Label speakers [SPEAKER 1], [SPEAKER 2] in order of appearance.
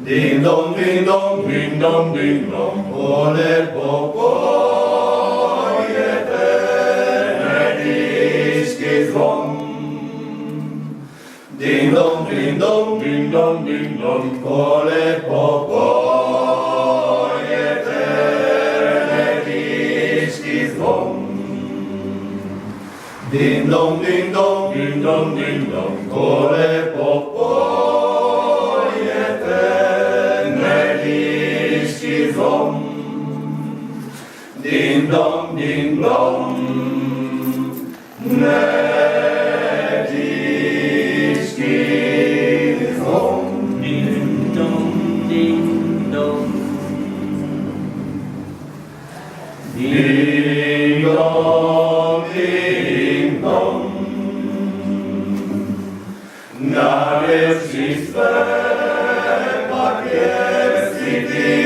[SPEAKER 1] Ding dong, ding dong, ding dong, ding dong, ole popojete, medijski zvon. Ding dong, ding dong, ding dong, ding dong, ole popojete, medijski zvon. Ding dong, ding dong, ding dong, ding dong, ole popojete, ding dong, ding dong, medijski zvon.
[SPEAKER 2] Ding dong, ding dong.
[SPEAKER 1] Ding dong, ding dong, na wierzchi swe, tak jest i ty.